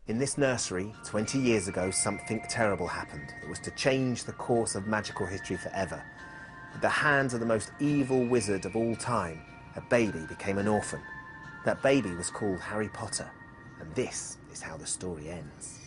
In this nursery, 20 years ago, something terrible happened. It was to change the course of magical history forever. At the hands of the most evil wizard of all time, a baby became an orphan. That baby was called Harry Potter, and this is how the story ends.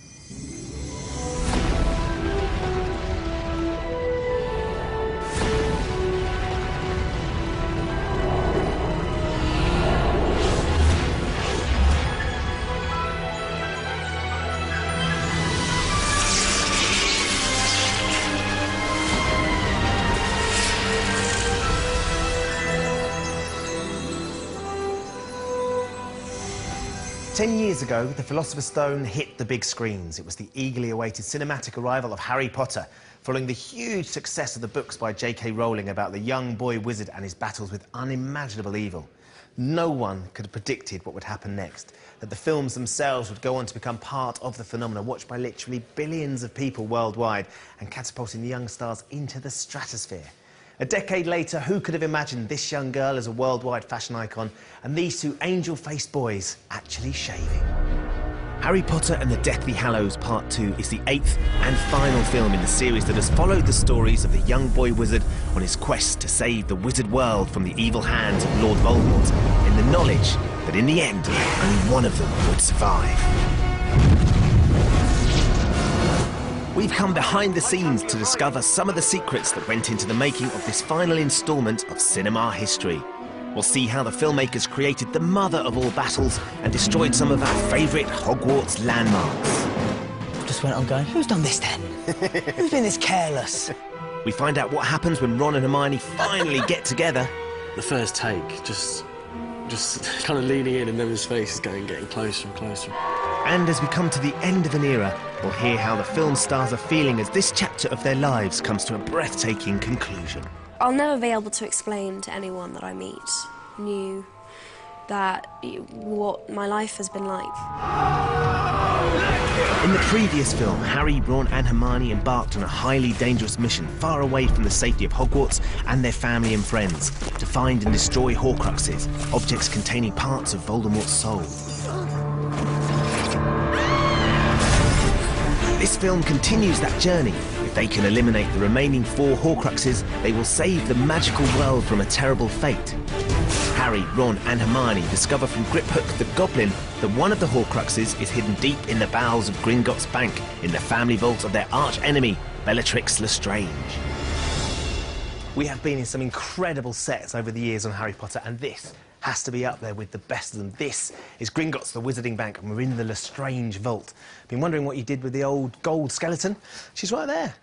10 years ago, the Philosopher's Stone hit the big screens. It was the eagerly awaited cinematic arrival of Harry Potter, following the huge success of the books by J.K. Rowling about the young boy wizard and his battles with unimaginable evil. No one could have predicted what would happen next, that the films themselves would go on to become part of the phenomenon, watched by literally billions of people worldwide and catapulting the young stars into the stratosphere. A decade later, who could have imagined this young girl as a worldwide fashion icon and these two angel-faced boys actually shaving? Harry Potter and the Deathly Hallows Part 2 is the 8th and final film in the series that has followed the stories of the young boy wizard on his quest to save the wizard world from the evil hands of Lord Voldemort, in the knowledge that in the end, only one of them would survive. We've come behind the scenes to discover some of the secrets that went into the making of this final instalment of cinema history. We'll see how the filmmakers created the mother of all battles and destroyed some of our favourite Hogwarts landmarks. Just went on going, who's done this then? Who's been this careless? We find out what happens when Ron and Hermione finally get together. The first take, just kind of leaning in and then his face is getting closer and closer. And as we come to the end of an era, we'll hear how the film stars are feeling as this chapter of their lives comes to a breathtaking conclusion. I'll never be able to explain to anyone that I meet new that what my life has been like. In the previous film, Harry, Ron and Hermione embarked on a highly dangerous mission far away from the safety of Hogwarts and their family and friends to find and destroy Horcruxes, objects containing parts of Voldemort's soul. This film continues that journey. If they can eliminate the remaining 4 Horcruxes, they will save the magical world from a terrible fate. Harry, Ron and Hermione discover from Griphook the Goblin that one of the Horcruxes is hidden deep in the bowels of Gringotts Bank in the family vault of their arch-enemy, Bellatrix Lestrange. We have been in some incredible sets over the years on Harry Potter, and this has to be up there with the best of them. This is Gringotts the Wizarding Bank, and we're in the Lestrange vault. Been wondering what you did with the old gold skeleton? She's right there.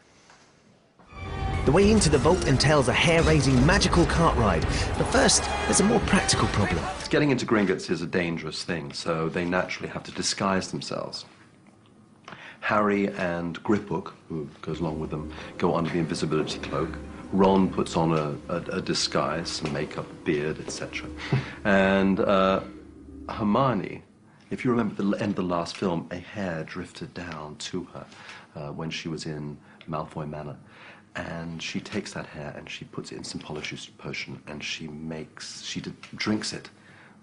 The way into the vault entails a hair-raising magical cart ride. But first, there's a more practical problem. Getting into Gringotts is a dangerous thing, so they naturally have to disguise themselves. Harry and Griphook, who goes along with them, go under the invisibility cloak. Ron puts on a disguise, some makeup, beard, etc. And Hermione, if you remember the end of the last film, a hair drifted down to her when she was in Malfoy Manor. And she takes that hair and she puts it in some polyjuice potion and she drinks it,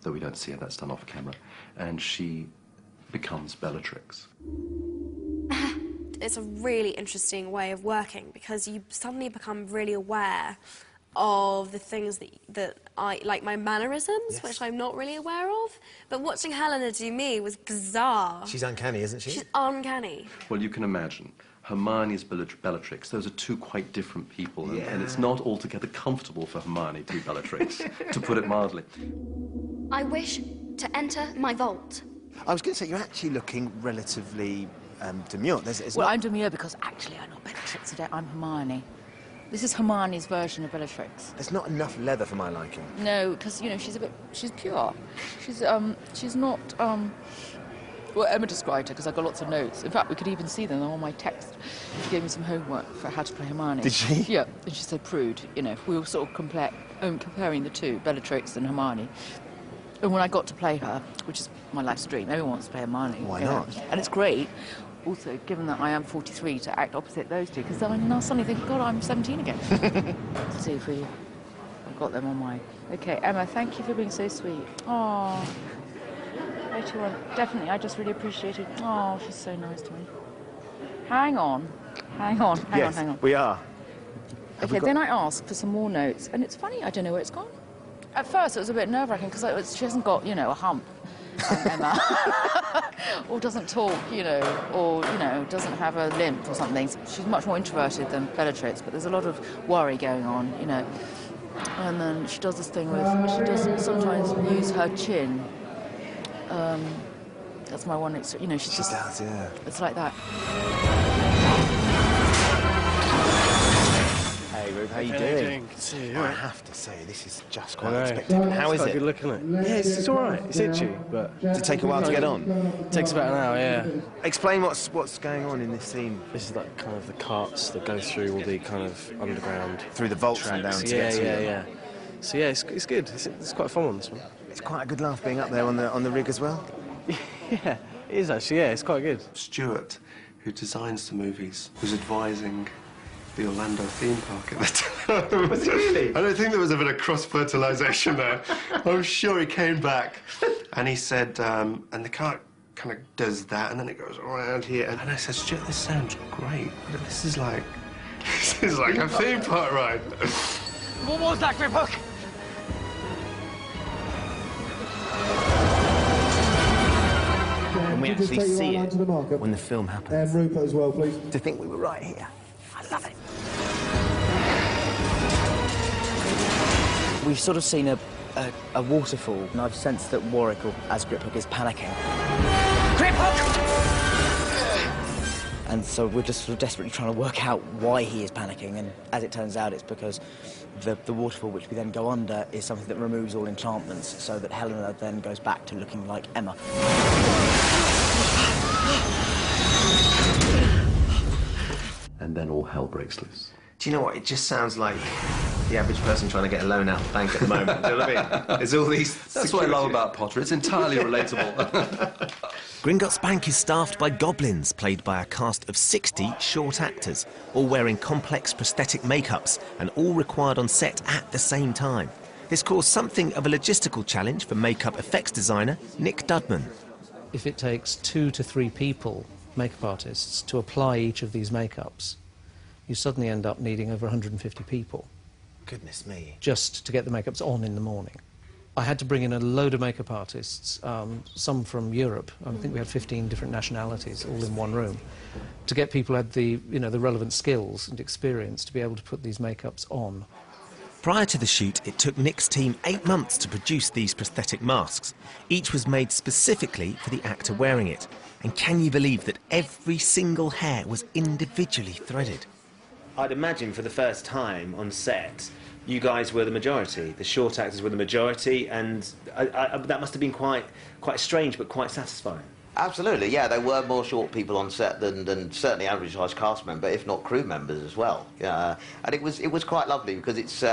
though we don't see it, that's done off camera, and she becomes Bellatrix. It's a really interesting way of working because you suddenly become really aware of the things that I like, my mannerisms, yes, which I'm not really aware of. But watching Helena do me was bizarre. She's uncanny, isn't she? She's uncanny. Well, you can imagine. Hermione's Bellatrix, those are two quite different people, and it's not altogether comfortable for Hermione to be Bellatrix, to put it mildly. I wish to enter my vault. I was going to say, you're actually looking relatively demure. Well, I'm demure because actually I'm not Bellatrix today, I'm Hermione. This is Hermione's version of Bellatrix. There's not enough leather for my liking. No, because, you know, she's pure. She's not, well, Emma described her because I got lots of notes. In fact, we could even see them on my text. She gave me some homework for how to play Hermione. Did she? Yeah, and she said prude, you know. We were sort of comparing the two, Bellatrix and Hermione. And when I got to play her, which is my life's dream, everyone wants to play Hermione. Why not? And it's great, also, given that I am 43, to act opposite those two, because then I now suddenly think, God, I'm 17 again. Let's see if I've got them on my... OK, Emma, thank you for being so sweet. Aww. 81. Definitely, I just really appreciated... Oh, she's so nice to me. Hang on. Hang on. We are. OK, then I asked for some more notes, and it's funny, I don't know where it's gone. At first, it was a bit nerve-wracking, because she hasn't got, you know, a hump, Emma. Or doesn't talk, you know, or, you know, doesn't have a limp or something. She's much more introverted than Bellatrix, but there's a lot of worry going on, you know. And then she does this thing where she does sometimes use her chin. That's my one, you know, she just does, yeah. It's like that. Hey, Ruth, how you doing? Good to see you. I have to say, this is just quite I know. unexpected. How is It's quite it? good looking, isn't it? Yeah, it's all right. It's itchy, but... Does it take a while to get on? It takes about an hour, yeah. Explain what's going on in this scene. This is like kind of the carts that go through all the kind of underground... Through the vaults and down to get to you. Yeah. So yeah, it's good. It's quite fun on this one. It's quite a good laugh being up there on the rig as well. Yeah, it is actually, yeah, it's quite good. Stuart, who designs the movies, was advising the Orlando theme park at the time. Was he really? I don't think there was a bit of cross-fertilisation there. I'm sure he came back and he said, and the car kind of does that and then it goes around here. And I said, Stuart, this sounds great, but this is like a theme park ride. What was that, Grip Hook? When we actually see it, when the film happens. And Rupert as well, please. To think we were right here. I love it. We've sort of seen a waterfall, and I've sensed that Warwick, as Grip Hook, is panicking. Grip Hook! And so we're just sort of desperately trying to work out why he is panicking, and as it turns out, it's because the waterfall, which we then go under, is something that removes all enchantments, so that Helena then goes back to looking like Emma. And then all hell breaks loose. Do you know what? It just sounds like the average person trying to get a loan out of the bank at the moment. Do you know what I mean? There's all these... That's what I love about Potter. It's entirely relatable. Gringotts Bank is staffed by goblins, played by a cast of 60 short actors, all wearing complex prosthetic makeups and all required on set at the same time. This caused something of a logistical challenge for makeup effects designer Nick Dudman. If it takes 2 to 3 people, makeup artists, to apply each of these makeups, you suddenly end up needing over 150 people. Goodness me. Just to get the makeups on in the morning. I had to bring in a load of makeup artists, some from Europe. I think we had 15 different nationalities all in one room, to get people who had the relevant skills and experience to be able to put these makeups on. Prior to the shoot, it took Nick's team 8 months to produce these prosthetic masks. Each was made specifically for the actor wearing it. And can you believe that every single hair was individually threaded? I'd imagine for the first time on set, you guys were the majority, the short actors were the majority, and that must have been quite strange, but quite satisfying. Absolutely, yeah. There were more short people on set than certainly average-sized cast member, if not crew members as well. And it was quite lovely because it's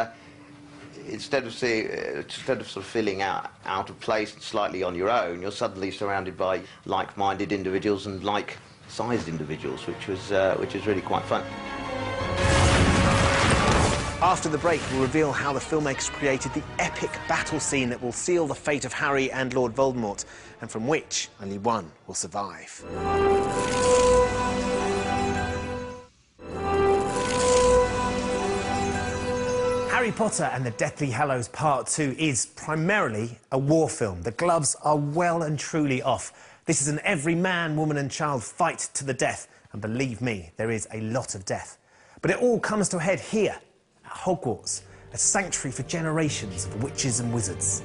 instead of sort of feeling out of place and slightly on your own, you're suddenly surrounded by like-minded individuals and like-sized individuals, which was really quite fun. After the break, we'll reveal how the filmmakers created the epic battle scene that will seal the fate of Harry and Lord Voldemort, and from which only one will survive. Harry Potter and the Deathly Hallows Part 2 is primarily a war film. The gloves are well and truly off. This is an every man, woman and child fight to the death, and believe me, there is a lot of death. But it all comes to a head here, at Hogwarts, a sanctuary for generations of witches and wizards.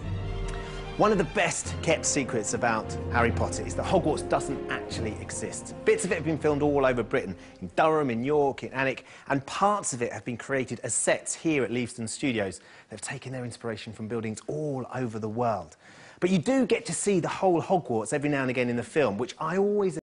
One of the best kept secrets about Harry Potter is that Hogwarts doesn't actually exist. Bits of it have been filmed all over Britain, in Durham, in York, in Alnwick, and parts of it have been created as sets here at Leavesden Studios. They've taken their inspiration from buildings all over the world. But you do get to see the whole Hogwarts every now and again in the film, which I always